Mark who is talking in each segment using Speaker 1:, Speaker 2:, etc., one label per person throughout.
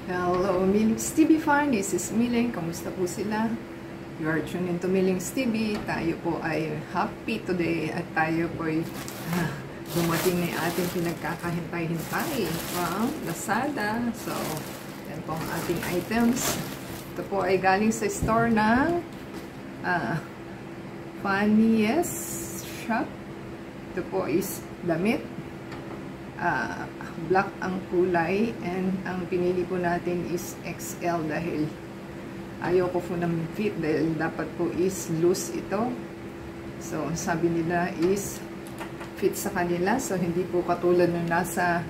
Speaker 1: Hello, Milling's TV fan. This is Milling. Kamusta po sila? You are tuned into Milling's TV. Tayo po ay happy today at tayo po ay dumating na yung ating pinagkakahintay-hintay from Lazada. So, yan po ang ating items. Ito po ay galing sa store ng Funniest Shop. Ito po is damit. Black ang kulay and ang pinili po natin is XL dahil ayoko po ng fit dahil dapat po is loose ito. So sabi nila is fit sa kanila, so hindi po katulad ng nasa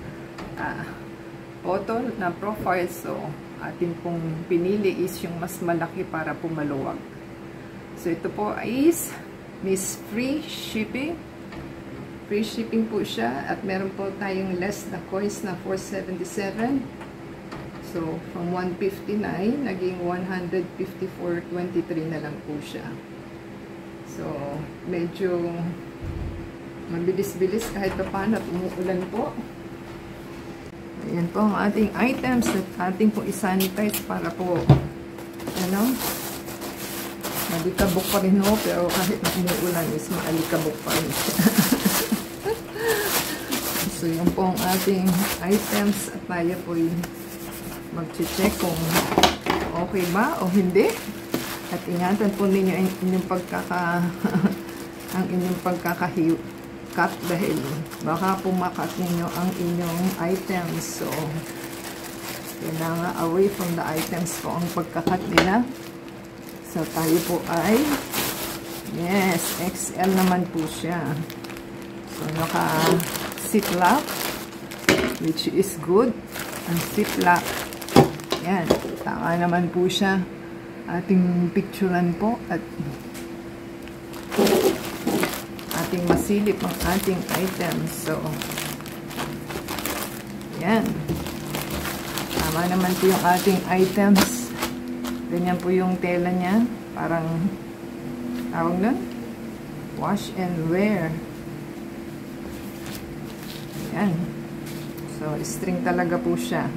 Speaker 1: photo na profile. So atin pong pinili is yung mas malaki para po maluwag. So ito po is free shipping. Free shipping po siya at meron po tayong less na coins na 477. So, from 159, naging 154.23 na lang po siya. So, medyo mabilis-bilis kahit pa paano at umuulan po. Ayan po ang ating items at ating po isanitize para po, malikabok pa rin ho, pero kahit na umuulan is maalikabok pa rin siya. So, yun po ang ating items at tayo po mag-check kung okay ba o hindi. At ingatan po ninyo ang inyong pagkaka-cut dahil baka pumakat ninyo ang inyong items. So, kailangan away from the items po ang pagkakat nila. So, tayo po ay yes, XL naman po siya. So, ziplock, which is good. Ang ziplock, yan, tama naman po siya. Ating picturean po at ating masilip ang ating items. So, yan, tama naman po yung ating items. Ganyan po yung tela niya, parang tawag na wash and wear. Yan. So, string talaga po siya.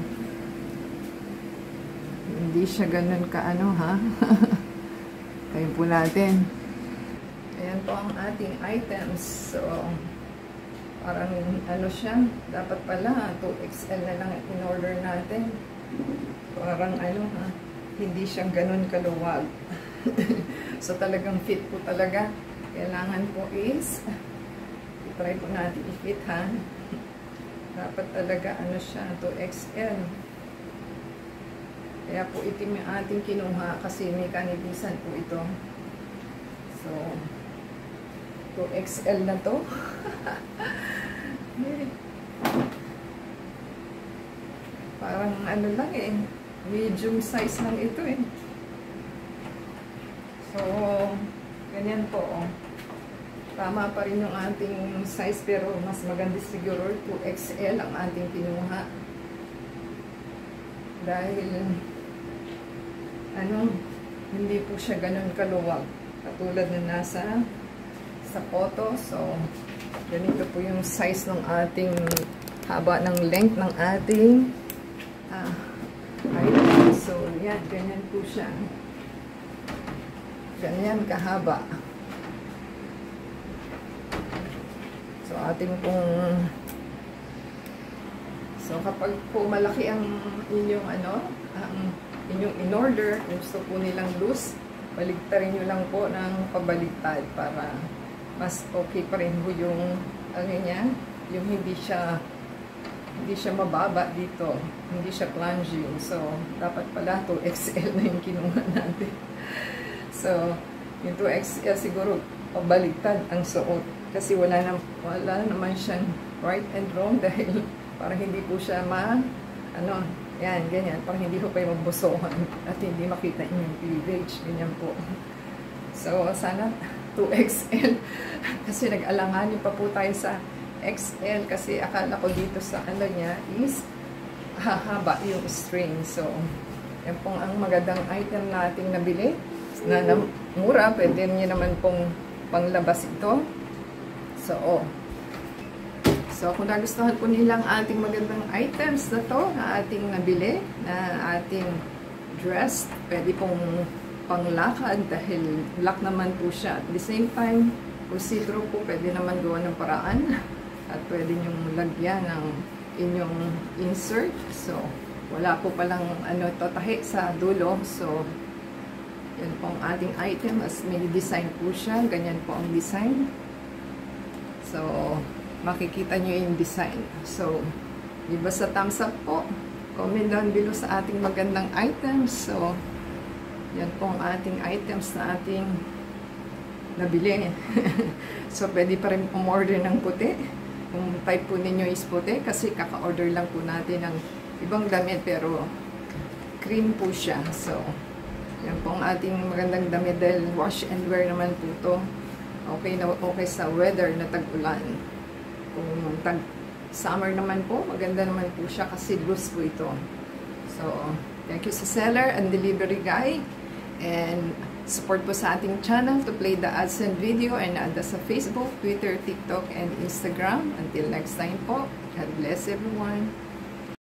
Speaker 1: Hindi siya ganun ha? Tayo po natin. Ayan po ang ating items. So, parang siya. Dapat pala, 2XL na lang in-order natin. Parang hindi siya ganun kaluwag. So, talagang fit po talaga. Kailangan po is, try po natin i-fit ha. Dapat talaga siya, 2XL. Kaya po itim yung ating kinuha kasi may kanibisan po ito. So, 2XL na to. Parang lang medium size lang ito So, ganyan po Tama pa rin yung ating size pero mas maganda siguro 2XL ang ating kinuha. Dahil hindi po siya ganun kaluwag. Katulad na nasa sa photo. So, ganito po yung size ng ating haba ng length ng ating item. So, yan. Ganyan po siya. Ganyan kahaba. So, ating pong kapag po malaki ang inyong ang inyong in-order, gusto po nilang loose, baligtarin nyo lang po ng pabaligtad para mas okay pa rin po yung yung hindi siya mababa dito, hindi siya plunging. So, dapat pala 2XL na yung kinuha natin. So, yung 2XL siguro pabaligtad ang suot. Kasi wala naman siyang right and wrong dahil parang hindi po siya yan, ganyan. Parang hindi ko pa magbusohan at hindi makita yung cleavage. Ganyan po. So, sana 2XL. Kasi nag-alanganin pa po tayo sa XL kasi akala ko dito sa niya is hahaba yung string. So, yan pong ang magandang item nating nabili. Na mura, pwede niyo naman pong panglabas ito. So, So, kung nagustuhan po nilang ating magandang items na to, na ating nabili, na ating dress, pwede pong panglakad dahil black naman po siya. At the same time, kung see-through po, pwede naman gawa ng paraan at pwede nyong lagyan ng inyong insert. So, wala po palang tahi sa dulo. So, yan po ang ating item. As may design po siya. Ganyan po ang design. So, makikita nyo yung design. So, iba sa thumbs up po. Comment down below sa ating magandang items. So, yan po ang ating items na ating nabili. So, pwede pa rin umorder ng puti. Kung type po ninyo is puti. Kasi kaka-order lang po natin ng ibang damit. Pero, cream po siya. So, yan po ang ating magandang damit. Dahil wash and wear naman po to. Okay na okay sa weather na tag-ulan. Kung tag-summer naman po, maganda naman po siya kasi loose po ito. So, thank you sa seller and delivery guy. And support po sa ating channel to play the ads and video and anda sa Facebook, Twitter, TikTok, and Instagram. Until next time po, God bless everyone.